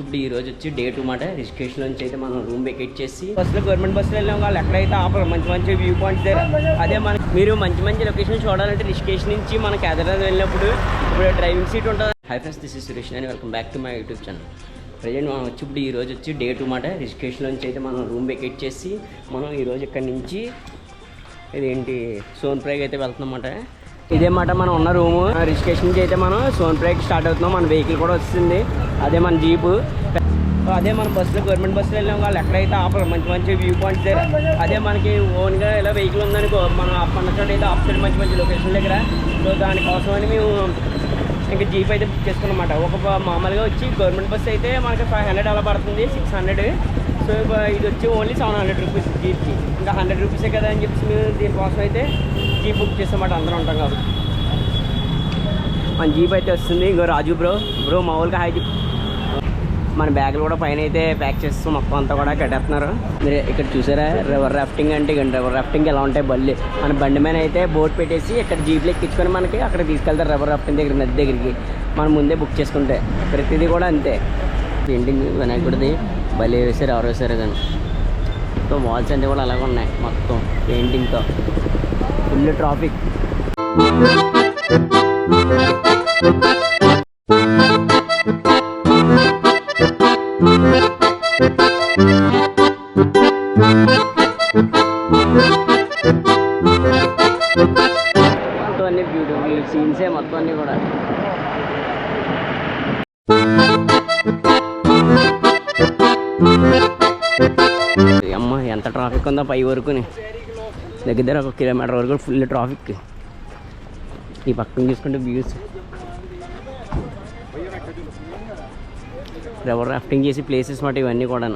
ఇప్పుడు ఈ రోజు వచ్చి డే 2 మాట రిజిస్ట్రేషన్ నుంచి అయితే మనం రూమ్ వెకేట్ చేసి బస్సులో గవర్నమెంట్ బస్సులో వెళ్ళాం. వాళ్ళు ఎక్కడైతే ఆపరు మంచి మంచి వ్యూ పాయింట్స్ దగ్గర. అదే మీరు మంచి మంచి లొకేషన్ చూడాలంటే రిజిస్ట్రేషన్ నుంచి మన కేదార్నాథ్ వెళ్ళినప్పుడు ఇప్పుడు డ్రైవింగ్ సీట్ ఉంటుంది. Hi friends, this is Suresh and welcome back to my YouTube channel. Present మనం వచ్చి ఇప్పుడు ఈ రోజు వచ్చి డే 2 మాట రిజిస్ట్రేషన్ నుంచి అయితే మనం రూమ్ వెకేట్ చేసి మనం ఈరోజు ఇక్కడి నుంచి ఇదేంటి సోన్ప్రయాగ్ అయితే వెళ్తున్నామాట. ఇదే మాట మనం ఉన్న రూము. రిజిస్ట్రేషన్ నుంచి అయితే మనం సోన్ప్రయాగ్ స్టార్ట్ అవుతున్నాం. మన వెహికల్ కూడా వస్తుంది, అదే మన జీపు. అదే మన బస్సులో గవర్నమెంట్ బస్సులో వెళ్ళాం. వాళ్ళు ఎక్కడైతే ఆపరు మంచి మంచి వ్యూ పాయింట్స్ దగ్గర. అదే మనకి ఓన్గా ఇలా వెహికల్ ఉందనుకో మనం మన చోట అయితే ఆపుతాడు మంచి మంచి లొకేషన్ దగ్గర. సో దానికోసమని మేము ఇంకా జీప్ అయితే బుక్ చేసుకున్నమాట. ఒక మామూలుగా వచ్చి గవర్నమెంట్ బస్సు అయితే మనకి 500 అలా పడుతుంది, 600. సో ఇది వచ్చి ఓన్లీ 700 రూపీస్ జీప్కి. ఇంకా 100 రూపీసే కదా అని చెప్పేసి మేము దీనికోసం అయితే జీప్ బుక్ చేస్తామాట. అందరం ఉంటాం కాబట్టి మన జీప్ అయితే వస్తుంది. ఇంకో రాజు బ్రో మామూలుగా హాయ్ జీప్. మన బ్యాగులు కూడా పైన అయితే ప్యాక్ చేస్తాం, మొత్తం అంతా కూడా కట్టేస్తున్నారు. మీరు ఇక్కడ చూసారా రివర్ రాఫ్టింగ్ అంటే. ఇక రివర్ రాఫ్టింగ్ ఎలా ఉంటాయి బళ్ళు. మన బండి మీద అయితే బోట్ పెట్టేసి ఇక్కడ జీప్లో ఎక్కించుకొని మనకి అక్కడ తీసుకెళ్తారు రివర్ రాఫ్టింగ్ దగ్గర, నది దగ్గరికి. మనం ముందే బుక్ చేసుకుంటే ప్రతిదీ కూడా అంతే. పెయింటింగ్ వినాయకుడిది బలి వేసారు, ఎవరు వేసారు కానీ. సో వాల్స్ అన్నీ కూడా అలాగే ఉన్నాయి మొత్తం పెయింటింగ్తో. Full traffic. మొత్తం అన్ని బ్యూటిఫుల్ సీన్సే మొత్తం అన్నీ కూడా. అమ్మ ఎంత ట్రాఫిక్ ఉందో పై వరకుని. దగ్గర 1 కిలోమీటర్ వరకు ఫుల్ ట్రాఫిక్. ఈ పక్కన చూసుకుంటే వ్యూస్. రివర్ రాఫ్టింగ్ చేసి ప్లేసెస్ మాట ఇవన్నీ కూడా.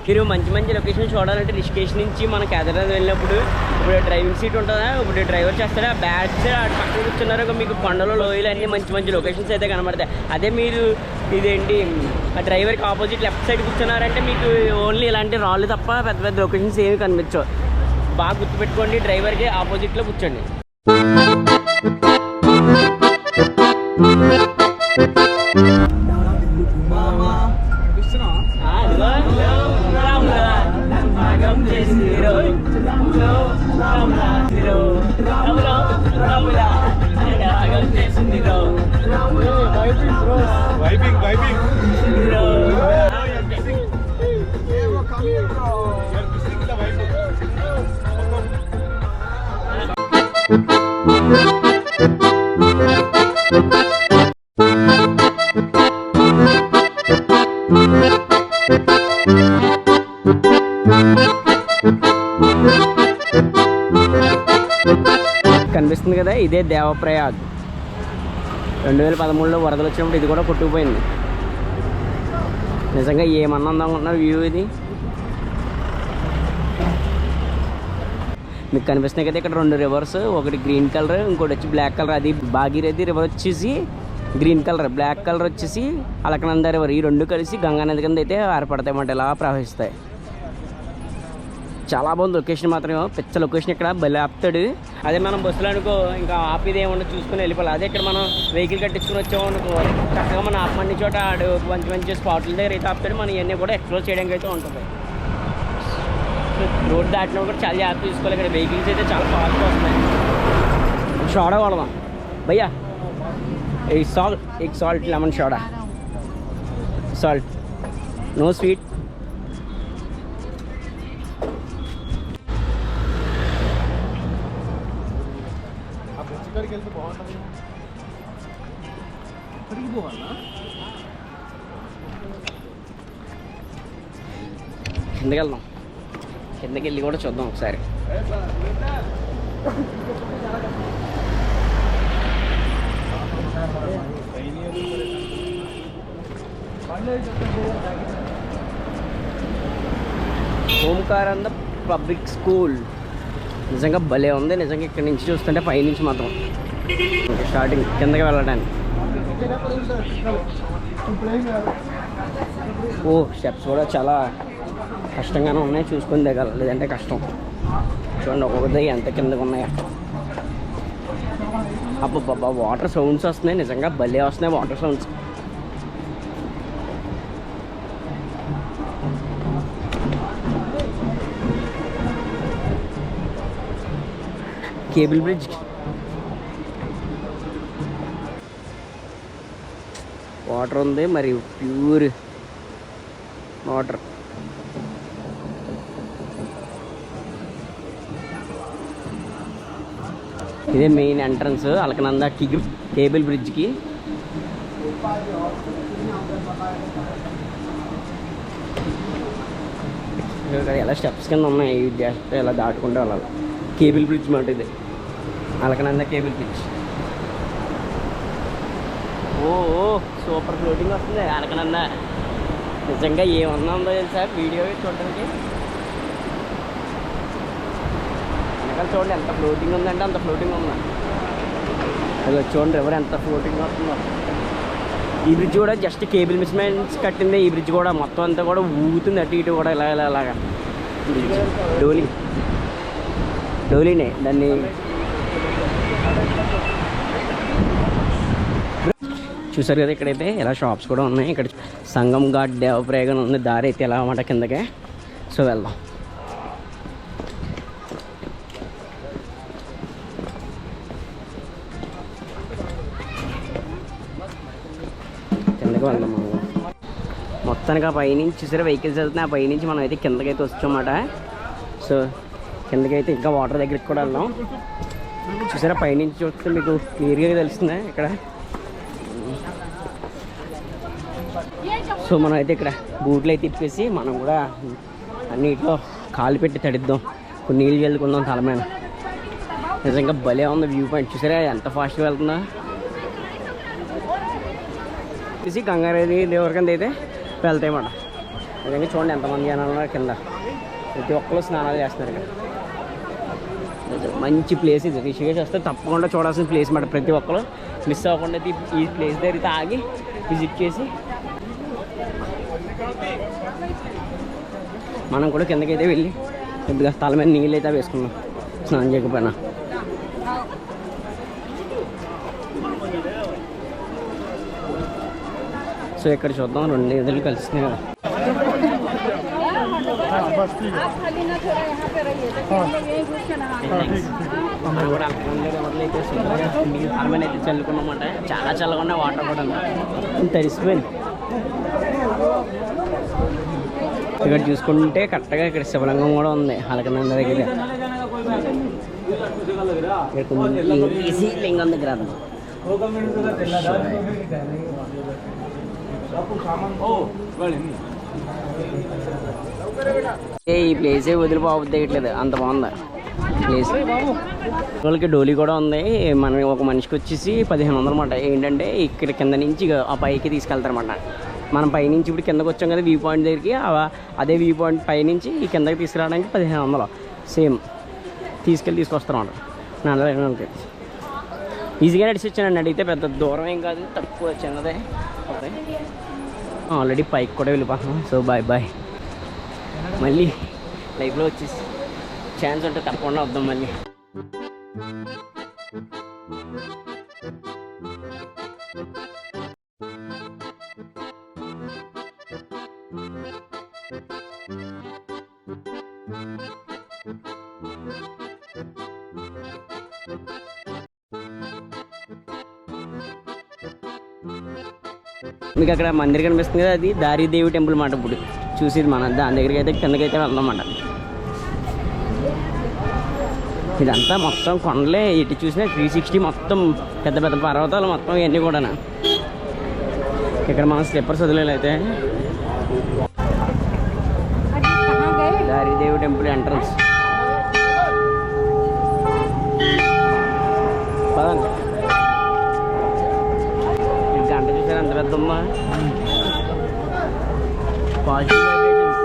మీరు మంచి మంచి లొకేషన్ చూడాలంటే రిజిస్ట్రేషన్ నుంచి మన కేదార్నాథ్ వెళ్ళినప్పుడు ఇప్పుడు డ్రైవింగ్ సీట్ ఉంటుందా, ఇప్పుడు డ్రైవర్ చేస్తాడు. ఆ బ్యాక్ సైడ్ పక్కన కూర్చున్నారు మీకు కొండలు లోయలు అన్నీ మంచి మంచి లొకేషన్స్ అయితే కనబడతాయి. అదే మీరు ఇదేంటి ఆ డ్రైవర్కి ఆపోజిట్ లెఫ్ట్ సైడ్ కూర్చున్నారంటే మీకు ఓన్లీ ఇలాంటి రాళ్ళు తప్ప పెద్ద పెద్ద లొకేషన్స్ ఏమి కనిపించవు. బాగా గుర్తుపెట్టుకోండి, డ్రైవర్కి ఆపోజిట్లో కూర్చోండి. కనిపిస్తుంది కదా, ఇదే దేవప్రయాగ్. 2013లో వరదలు వచ్చినప్పుడు ఇది కూడా కొట్టుకుపోయింది. నిజంగా ఏమన్నా ఉందనుకుంటున్నారు వ్యూ ఇది. మీకు కనిపిస్తున్నాయి కదా ఇక్కడ 2 రివర్స్, ఒకటి గ్రీన్ కలర్, ఇంకోటి వచ్చి బ్లాక్ కలర్. అది భాగీరథి రివర్ వచ్చేసి గ్రీన్ కలర్, బ్లాక్ కలర్ వచ్చేసి అలకనంద రివర్. ఈ 2 కలిసి గంగానది కింద అయితే ఏర్పడతాయి అన్నమాట, ఇలా ప్రవహిస్తాయి. చాలా బాగుంది లొకేషన్ మాత్రం. పెద్ద లొకేషన్. ఇక్కడ బలి ఆపుతాడు. అదే మనం బస్సులో అనుకో ఇంకా ఆపిది ఏమన్నా చూసుకుని వెళ్ళిపోవాలి. అదే ఇక్కడ మనం వెహికల్ కట్టించుకుని వచ్చామనుకో చక్కగా మన ఆపమని చోట ఆడు మంచి మంచి స్పాట్ల దగ్గర అయితే ఆపుతాడు. మనం ఇవన్నీ కూడా ఎక్స్ప్లోర్ చేయడానికి అయితే ఉంటుంది. రోడ్ దాటినప్పుడు కూడా చాలా జాగ్రత్త తీసుకోవాలి. ఇక్కడ వెహికల్స్ అయితే చాలా ఫాస్ట్గా వస్తున్నాయి. సోడా కొడదాం భయ్యా. एक salt lemon soda, salt, no sweet. కిందకి వెళ్దాం. కిందకి వెళ్ళి కూడా చూద్దాం ఒకసారి. ఓంకారానంద పబ్లిక్ స్కూల్ నిజంగా భలే ఉంది. నిజంగా ఇక్కడ నుంచి చూస్తుంటే పైనుంచి మాత్రం స్టార్టింగ్ కిందకి వెళ్ళడానికి. ఓ స్టెప్స్ కూడా చాలా కష్టంగానే ఉన్నాయి, చూసుకొని దిగాలి లేదంటే కష్టం. చూడండి ఒక్కొక్క దగ్గర ఎంత కిందకు ఉన్నాయో. అబ్బబ్బబ్బా వాటర్ సౌండ్స్ వస్తున్నాయి, నిజంగా భలే వస్తున్నాయి water sounds. Cable bridge water ఉంది, మరి ప్యూర్ వాటర్. ఇదే మెయిన్ ఎంట్రన్స్ అలకనంద కేబుల్ బ్రిడ్జ్కి. ఇక్కడ ఎలా స్టెప్స్ కింద ఉన్నాయి, జస్ట్ ఎలా దాటుకుంటూ వెళ్ళాలి. కేబుల్ బ్రిడ్జ్ మాట ఇది, అలకనంద కేబుల్ బ్రిడ్జ్. ఓ సూపర్ ఫ్లోటింగ్ వస్తుంది అలకనంద. నిజంగా ఏమన్నా ఉందో తెలుసా వీడియో చూడడానికి. వెనకాల చూడండి ఎంత ఫ్లోటింగ్ ఉందంటే అంత ఫ్లోటింగ్ ఉందా. అది చూడండి ఎవరు ఎంత ఫ్లోటింగ్ వస్తుందో. ఈ బ్రిడ్జ్ కూడా జస్ట్ కేబుల్ మిస్మెంట్స్ కట్టింది. ఈ బ్రిడ్జ్ కూడా మొత్తం అంతా కూడా ఊగుతుంది అటు ఇటు కూడా ఇలాగా. డోలీనే దాన్ని. చూసారు కదా ఇక్కడైతే ఇలా షాప్స్ కూడా ఉన్నాయి. ఇక్కడ సంగం ఘాట్ దేవప్రయాగం ఉంది, దారి అయితే ఎలా అన్నమాట కిందకే. సో వెళ్దాం. కిందకి వెళ్దాం మనం. మొత్తానికి ఆ పైనుంచి చూసారా వెహికల్స్ వెళ్తున్నాయి, ఆ పైనుంచి మనం అయితే కిందకైతే వచ్చామన్నమాట. సో కిందకైతే ఇంకా వాటర్ దగ్గరికి కూడా వెళ్దాం. చూసారా పైనుంచి చూస్తే మీకు క్లియర్గా తెలుస్తుంది ఇక్కడ. సో మనం అయితే ఇక్కడ బూట్లు అయితే తిప్పేసి మనం కూడా అన్నిట్లో కాలు పెట్టి తడిద్దాం, కొన్ని నీళ్ళు చల్లుకుందాం తల మీద. నిజంగా భలే ఉంది వ్యూ పాయింట్. చూసారా ఎంత ఫాస్ట్గా వెళ్తుందా. తీసి గంగారేది దేవరకంద అయితే వెళ్తాయన్నమాట. నిజంగా చూడండి ఎంతమంది జనాలు ఉన్నారు కింద. ప్రతి ఒక్కరు స్నానాలు చేస్తున్నారు ఇక్కడ. మంచి ప్లేస్ ఇది. రిషికేష్ వస్తే తప్పకుండా చూడాల్సిన ప్లేస్ మాట. ప్రతి ఒక్కరు మిస్ అవ్వకుండా ఈ ప్లేస్ దగ్గర ఆగి విజిట్ చేసి మనం కూడా కిందకైతే వెళ్ళి కొద్దిగా స్థలం మీద నీళ్ళు అయితే వేసుకున్నాం స్నానం చేయకపోయినా. సో ఇక్కడ చూద్దాం రెండు ఎదురు కలుస్తున్నాయి కదా. మనం కూడా ఎవరినైతే స్థలం మీద అయితే చల్లుకున్నామంట. చాలా చల్లగా ఉన్నాయి వాటర్ కూడా తడిసిపోయింది. ఇక్కడ చూసుకుంటే కరెక్ట్గా ఇక్కడ శివలింగం కూడా ఉంది అలకనంద దగ్గర. లింగం దగ్గర ఈ ప్లేసే వదిలిపోవద్దేయట్లేదు, అంత బాగుంది ప్లేస్. వాళ్ళకి డోలీ కూడా ఉంది. మనం ఒక మనిషికి వచ్చేసి 1500 అన్నమాట. ఏంటంటే ఇక్కడ కింద నుంచి ఆ పైకి తీసుకెళ్తారన్నమాట. మనం పైనుంచి ఇప్పుడు కిందకి వచ్చాం కదా వ్యూ పాయింట్ దగ్గరికి, అదే వ్యూ పాయింట్ పైనుంచి ఈ కిందకి తీసుకురావడానికి 1500 సేమ్ తీసుకొస్తారన్నమాట. నడవడానికి ఈజీగా నడిచి వచ్చానండి. అడిగితే పెద్ద దూరం ఏం కాదు, తక్కువ చిన్నదే. ఆల్రెడీ పైకి కూడా వెళ్ళిపోతున్నాం. So bye. మళ్ళీ లైఫ్లో వచ్చేసి ఛాన్స్ ఉంటే తప్పకుండా వద్దాం మళ్ళీ. మీకు అక్కడ మందిర్ కనిపిస్తుంది కదా, అది దారిదేవి టెంపుల్ మాట. ఇప్పుడు చూసేది మనం దాని దగ్గరికి అయితే కిందకైతే వెళ్దామన్నమాట. ఇదంతా మొత్తం కొండలే, ఇటు చూసినా 360 మొత్తం పెద్ద పెద్ద పర్వతాలు మొత్తం ఇవన్నీ కూడా. ఇక్కడ మనం స్లిప్పర్స్ వదిలేలైతే దారిదేవి టెంపుల్ ఎంట్రన్స్. పదండి. గంట చూసారు ఎంత పెద్దమ్మా. Positive vibrations.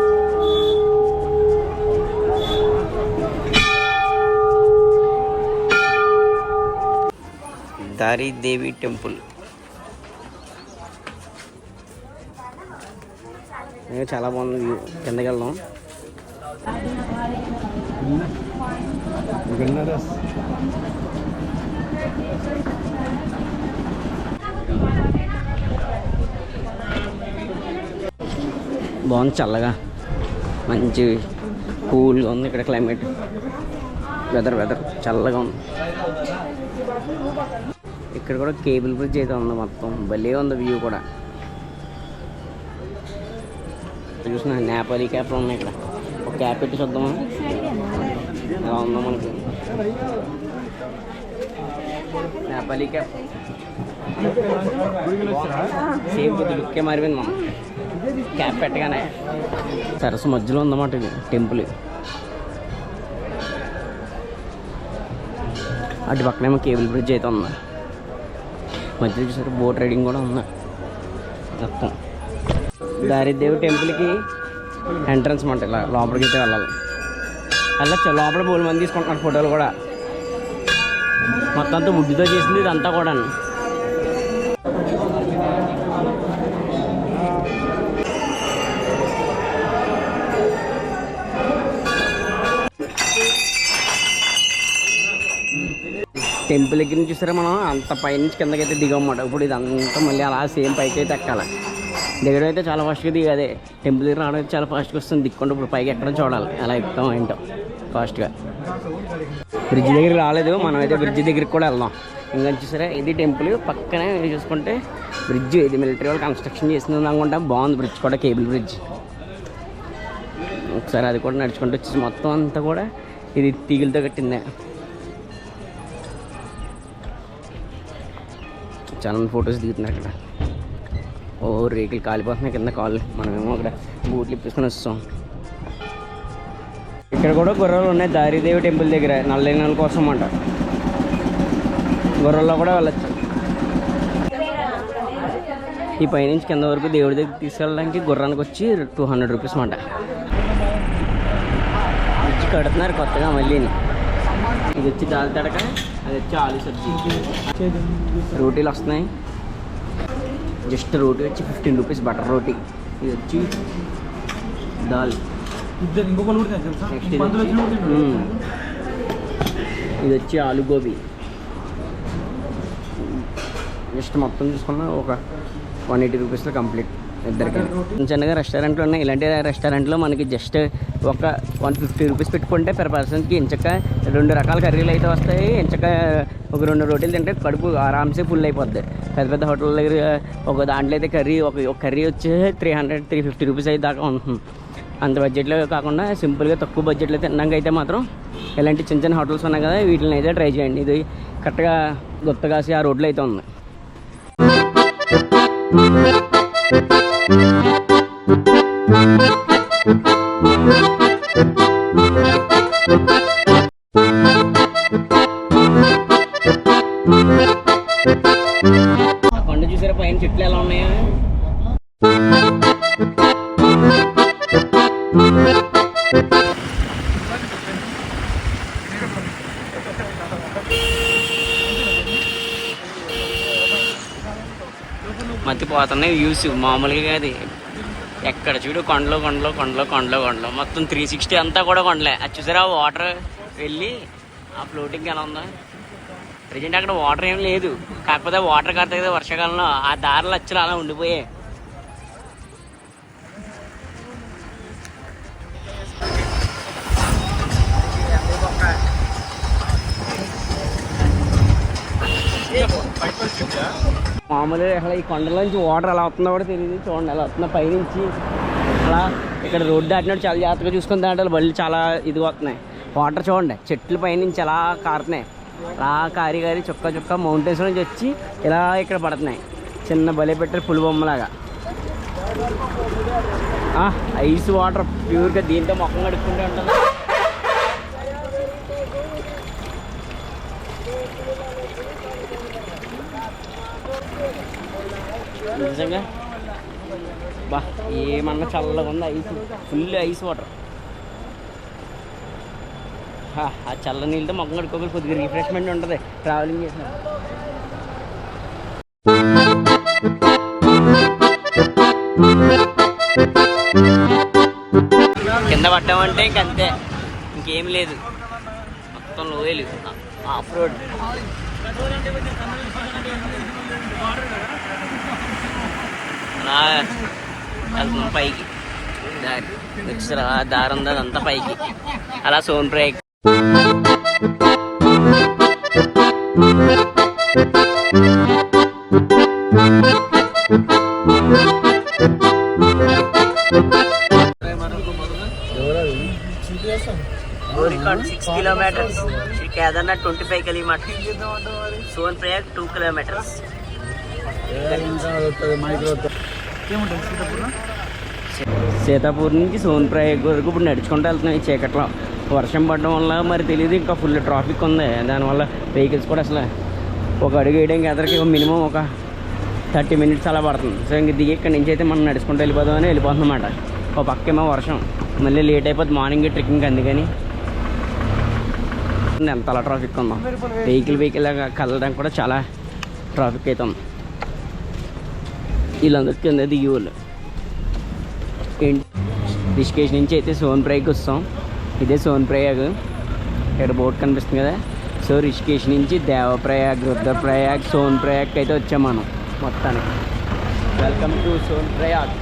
దారిదేవి టెంపుల్ చాలా బాగుంది వ్యూ. కిందకి వెళ్దాం. బాగుంది, చల్లగా మంచి కూల్గా ఉంది ఇక్కడ క్లైమేట్. వెదర్ చల్లగా ఉంది. ఇక్కడ కూడా కేబుల్ బ్రిడ్జ్ అయితే ఉంది, మొత్తం భలే ఉంది వ్యూ కూడా. చూసిన నేపాలీ క్యాప్లు ఉన్నాయి ఇక్కడ. ఒక క్యాప్ పెట్టి చూద్దామా ఎలా ఉందో మనకి. నేపాలీ క్యాప్ సేమ్ కొద్ది లుక్కే మారిపోయింది మనం క్యాప్ పెట్టగానే. సరస్సు మధ్యలో ఉందన్నమాట ఇది టెంపుల్. అటు పక్కనేమో కేబుల్ బ్రిడ్జ్ అయితే ఉంది. మధ్యలో చూసారు బోట్ రైడింగ్ కూడా ఉంది. మొత్తం దారిదేవి టెంపుల్కి ఎంట్రన్స్ మాట. ఇలా లోపలికి అయితే వెళ్ళొచ్చు. లోపల బోలు మంది తీసుకుంటున్నారు ఫోటోలు కూడా. మొత్తం అంతా వుడ్తో చేసింది ఇదంతా కూడా. టెంపుల్ దగ్గర నుంచి చూసారా మనం అంత పైనుంచి కిందకైతే దిగమాట. ఇప్పుడు ఇదంతా మళ్ళీ అలా సేమ్ పైకి అయితే ఎక్కాలి. దిగడం అయితే చాలా ఫాస్ట్గా దిగదే. టెంపుల్ దగ్గర రావడం అయితే చాలా ఫాస్ట్గా వస్తుంది. దిక్కుండా ఇప్పుడు పైకి ఎక్కడం చూడాలి ఎలా ఎక్కుతాం ఏంటో ఫాస్ట్గా. బ్రిడ్జ్ దగ్గరికి రాలేదు మనం అయితే. బ్రిడ్జ్ దగ్గరికి కూడా వెళ్దాం. ఇంకా చూసారా ఇది టెంపుల్ పక్కనే చూసుకుంటే బ్రిడ్జ్. ఇది మిలిటరీ వాళ్ళు కన్స్ట్రక్షన్ చేసింది అనుకుంటా. బాగుంది బ్రిడ్జ్ కూడా, కేబుల్ బ్రిడ్జ్. ఒకసారి అది కూడా నడుచుకుంటూ వచ్చేసి మొత్తం అంతా కూడా ఇది తీగలతో కట్టిందే. చాలా మంది ఫొటోస్ దిగుతున్నారు అక్కడ. ఓ రేకులు కాలిపోతున్నాయి కింద కాళ్ళు. మనమేమో అక్కడ బూట్లు ఇప్పించుకొని వస్తాం. ఇక్కడ కూడా గుర్రాలు ఉన్నాయి దారిదేవి టెంపుల్ దగ్గర. నల్లైన కోసం అంట గుర్రాల్లో కూడా వెళ్ళచ్చు. ఈ పైనుంచి కింద వరకు దేవుడి దగ్గర తీసుకెళ్ళడానికి గుర్రానికి వచ్చి 200 రూపీస్ మాట. బ్రిడ్జ్ కడుతున్నారు కొత్తగా మళ్ళీ. ఇది వచ్చి దాల్ తడక, అది వచ్చి ఆలు సబ్జీ. రోటీలు వస్తున్నాయి. జస్ట్ రోటీ వచ్చి 15 రూపీస్ బటర్ రోటీ. ఇది వచ్చి దాల్. నెక్స్ట్ ఇది వచ్చి ఆలు గోబీ. జస్ట్ మొత్తం చూసుకున్నా ఒక 180 రూపీస్లో కంప్లీట్ ఇద్దరికి. చిన్నగా రెస్టారెంట్లు ఉన్నాయి. ఇలాంటి రెస్టారెంట్లో మనకి జస్ట్ ఒక 150 రూపీస్ పెట్టుకుంటే పెర్ పర్సన్కి ఎంచక్క 2 రకాల కర్రీలు అయితే వస్తాయి. ఎంచక్క ఒక 2 రోటీలు తింటే కడుపు ఆరామ్సే ఫుల్ అయిపోద్ది. పెద్ద పెద్ద హోటల్ దగ్గర ఒక దాంట్లో అయితే కర్రీ ఒక కర్రీ వచ్చి 300-350 రూపీస్ అయితే దాకా ఉంటుంది. అంత బడ్జెట్లో కాకుండా సింపుల్గా తక్కువ బడ్జెట్లో తిన్నాక అయితే మాత్రం ఇలాంటి చిన్న చిన్న హోటల్స్ ఉన్నాయి కదా, వీటిని అయితే ట్రై చేయండి. ఇది కరెక్ట్గా గుత్తగాసి ఆ రోడ్లో అయితే ఉంది. కొండ చూసారా పైన చెట్లు ఎలా ఉన్నాయో. మర్చిపోతున్నాయి వ్యూస్ మామూలుగా. అది ఎక్కడ చూడు కొండలో కొండలో కొండలో కొండలో కొండలో మొత్తం 360 అంతా కూడా కొండలే. అది చూసారా వాటర్ వెళ్ళి ఆ ఫ్లోటింగ్ ఎలా ఉందో. ప్రజెంట్ అక్కడ వాటర్ ఏం లేదు, కాకపోతే వాటర్ కడతాయి కదా వర్షాకాలంలో, ఆ దారిలో వచ్చి అలా ఉండిపోయాయి. మామూలుగా అసలు ఈ కొండలోంచి వాటర్ ఎలా వస్తుందో కూడా తెలియదు. చూడండి ఎలా వస్తుందో పైనుంచి. అలా ఇక్కడ రోడ్డు దాటినట్టు చాలా జాగ్రత్తగా చూసుకుని దాంట్లో బళ్ళు చాలా ఇదిగా వస్తున్నాయి. వాటర్ చూడండి చెట్ల పైనుంచి ఎలా కారుతున్నాయి. అలా కారి కారి చుక్క చుక్క మౌంటైన్స్ నుంచి వచ్చి ఇలా ఇక్కడ పడుతున్నాయి. చిన్న బలి పెట్టారు పులి బొమ్మలాగా. ఐస్ వాటర్ ప్యూర్గా దీంతో మొక్కం కడుక్కుంటూ ఉంటుంది. నిజంగా బా ఏమన్నా చల్లగా ఉంది. Ice full ice water. ఆ చల్ల నీళ్ళతో మొక్కం కడుక్కోవాలి, కొద్దిగా రిఫ్రెష్మెంట్ ఉంటుంది ట్రావెలింగ్ చేసిన. కింద పడ్డామంటే ఇంకంతే, ఇంకేం లేదు. మొత్తం లోయలు, ఆఫ్ రోడ్. అలా వెళ్తున్నాం పైకి, దారి వచ్చారా దారి ఉంది అదంతా పైకి, అలా Sonprayag. Gorikond 6 kilometers, Sri Kedarnath 25 kilometers, Sonprayag 2 kilometers. Sitapur నుంచి సోన్ప్రయాగ్ వరకు ఇప్పుడు నడుచుకుంటూ వెళ్తున్నాం ఈ చీకట్లో. వర్షం పడడం వల్ల మరి తెలియదు, ఇంకా ఫుల్ ట్రాఫిక్ ఉంది. దానివల్ల వెహికల్స్ కూడా అసలు ఒక అడుగు వేయడానికి ఎదరికి మినిమం ఒక 30 minutes అలా పడుతుంది. సో ఇంక దిగి ఇక్కడి నుంచి అయితే మనం నడుచుకుంటూ వెళ్ళిపోదామని వెళ్ళిపోతుంది అన్నమాట. ఒక పక్కేమో వర్షం, మళ్ళీ లేట్ అయిపోతుంది మార్నింగ్ ట్రెక్కింగ్, అందుకని ఎంత అలా ట్రాఫిక్ ఉందాం. వెహికల్ కదలడానికి కూడా చాలా ట్రాఫిక్ అవుతుంది. వీళ్ళందరూ కింద దిగి వాళ్ళు రిషికేష్ నుంచి అయితే సోన్ప్రయాగ్ వస్తాం. ఇదే సోన్ప్రయాగ్, ఇక్కడ బోర్డు కనిపిస్తుంది కదా. సో రిషికేష్ నుంచి దేవప్రయాగ్, రుద్రప్రయాగ్, సోన్ప్రయాగ్ అయితే వచ్చాం మనం మొత్తానికి. Welcome to Sonprayag.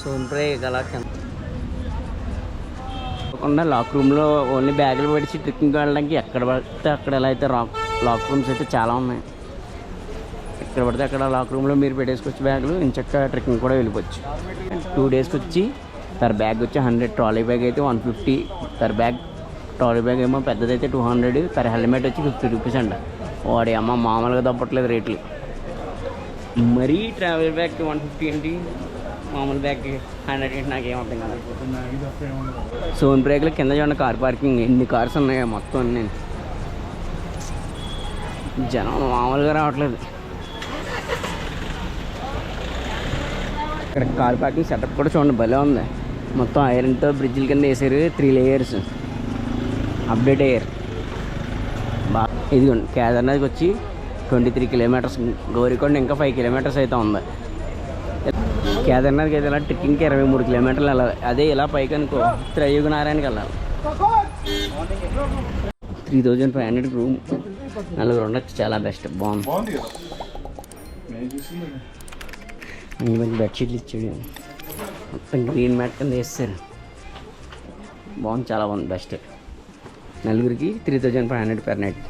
సోన్ప్రయాగ్ అలా కాకుండా లాక్ రూమ్లో ఓన్లీ బ్యాగులు పడిచి ట్రెక్కింగ్ వెళ్ళడానికి ఎక్కడ పడితే అక్కడ ఎలా అయితే లాక్ రూమ్స్ అయితే చాలా ఉన్నాయి. ఎక్కడ పడితే అక్కడ లాక్ రూమ్లో మీరు పెట్టేసుకొచ్చి బ్యాగులు ఇంచక్క ట్రెక్కింగ్ కూడా వెళ్ళిపోవచ్చు. 2 daysకి వచ్చి పర్ బ్యాగ్ వచ్చి 100, ట్రాలీ బ్యాగ్ అయితే 150 పర్ బ్యాగ్. ట్రాలీ బ్యాగ్ ఏమో పెద్దదైతే 200, పర్ హెల్మెట్ వచ్చి 50 rupees అంట. వాడి అమ్మ మామూలుగా తప్పట్లేదు రేట్లు. మరీ ట్రావెల్ బ్యాగ్కి 150 ఏంటి, మామూలు బ్యాగ్కి 100 ఏంటి, నాకేం అర్థం కాదు. సోన్ప్రయాగ్లో కింద చూడండి కార్ పార్కింగ్, ఎన్ని కార్స్ ఉన్నాయో మొత్తం అన్నీ. జనం మామూలుగా రావట్లేదు. ఇక్కడ కార్ పార్కింగ్ సెటప్ కూడా చూడండి భలే ఉంది. మొత్తం ఐరన్తో బ్రిడ్జిల కింద వేసారు, 3 layers అప్డేట్ అయ్యారు బాగా. ఇదిగోండి కేదార్నాథ్కి వచ్చి 23 kilometers, గౌరీకొండ ఇంకా 5 kilometers అయితే ఉంది. కేదార్నాథ్కి అయితే ఇలా ట్రెక్కింగ్కి 23 kilometers వెళ్ళాలి. అదే ఇలా పైకి అనుకో త్రయుగనారాయణకి వెళ్ళాలి. 3500 రూమ్, 4 ఉండొచ్చు, చాలా బెస్ట్, బాగుంది. మంచి బెడ్షీట్లు ఇచ్చాడు, మొత్తం గ్రీన్ మ్యాట్ కింద వేస్తారు, బాగుంది, చాలా బాగుంది, బెస్ట్. 4 3,500 per night.